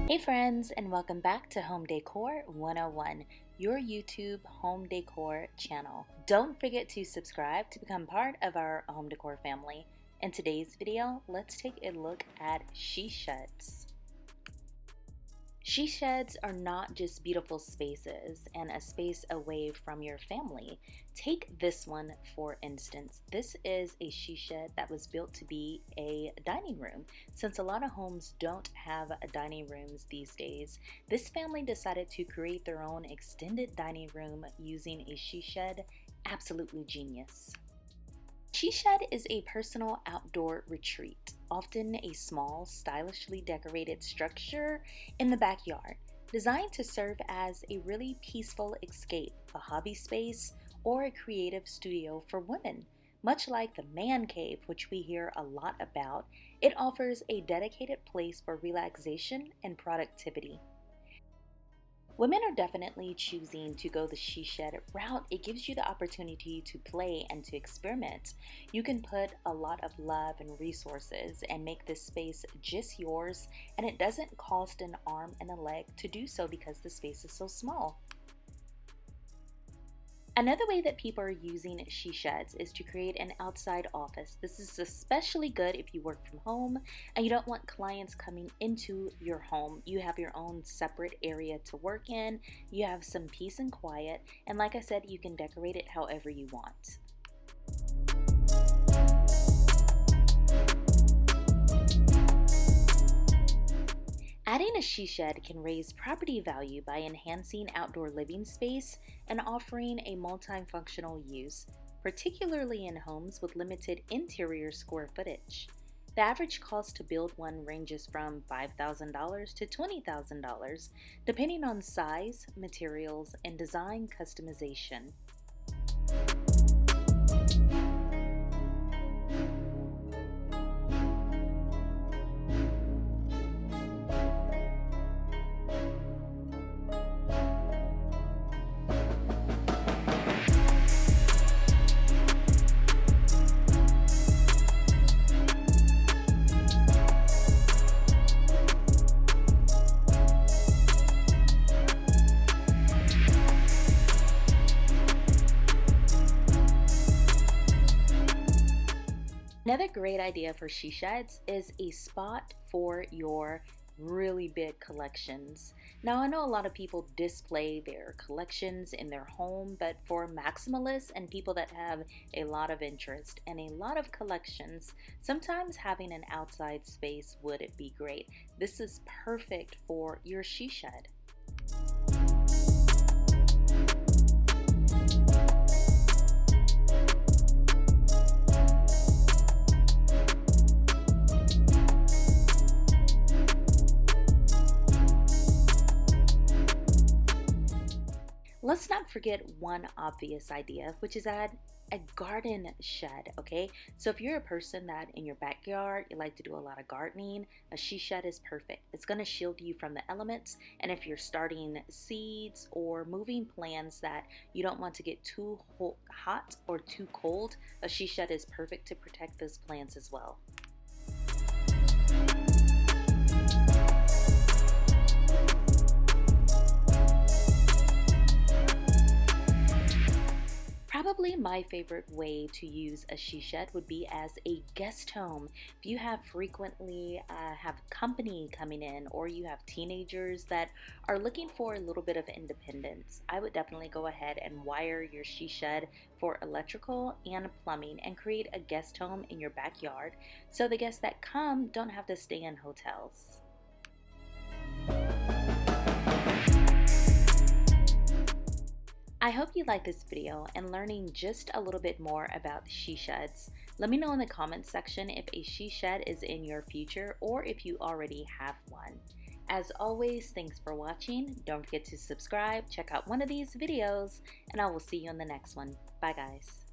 Hey friends, and welcome back to Home Decor 101, your YouTube home decor channel. Don't forget to subscribe to become part of our home decor family. In today's video, let's take a look at she sheds. She sheds are not just beautiful spaces and a space away from your family. Take this one for instance. This is a she shed that was built to be a dining room. Since a lot of homes don't have dining rooms these days, this family decided to create their own extended dining room using a she shed. Absolutely genius. She shed is a personal outdoor retreat, often a small, stylishly decorated structure in the backyard, designed to serve as a really peaceful escape, a hobby space, or a creative studio for women. Much like the man cave, which we hear a lot about, it offers a dedicated place for relaxation and productivity. Women are definitely choosing to go the she shed route. It gives you the opportunity to play and to experiment. You can put a lot of love and resources and make this space just yours, and it doesn't cost an arm and a leg to do so because the space is so small. Another way that people are using she sheds is to create an outside office. This is especially good if you work from home and you don't want clients coming into your home. You have your own separate area to work in, you have some peace and quiet, and like I said, you can decorate it however you want. Adding a she shed can raise property value by enhancing outdoor living space and offering a multifunctional use, particularly in homes with limited interior square footage. The average cost to build one ranges from $5,000 to $20,000, depending on size, materials, and design customization. Another great idea for she sheds is a spot for your really big collections. Now, I know a lot of people display their collections in their home, but for maximalists and people that have a lot of interest and a lot of collections, sometimes having an outside space would be great. This is perfect for your she shed. Let's not forget one obvious idea, which is add a garden shed, okay? So if you're a person that in your backyard, you like to do a lot of gardening, a she shed is perfect. It's gonna shield you from the elements, and if you're starting seeds or moving plants that you don't want to get too hot or too cold, a she shed is perfect to protect those plants as well. Probably my favorite way to use a she shed would be as a guest home. If you have frequently have company coming in, or you have teenagers that are looking for a little bit of independence, I would definitely go ahead and wire your she shed for electrical and plumbing and create a guest home in your backyard so the guests that come don't have to stay in hotels. I hope you liked this video and learning just a little bit more about she sheds. Let me know in the comments section if a she shed is in your future or if you already have one. As always, thanks for watching. Don't forget to subscribe, check out one of these videos, and I will see you in the next one. Bye guys.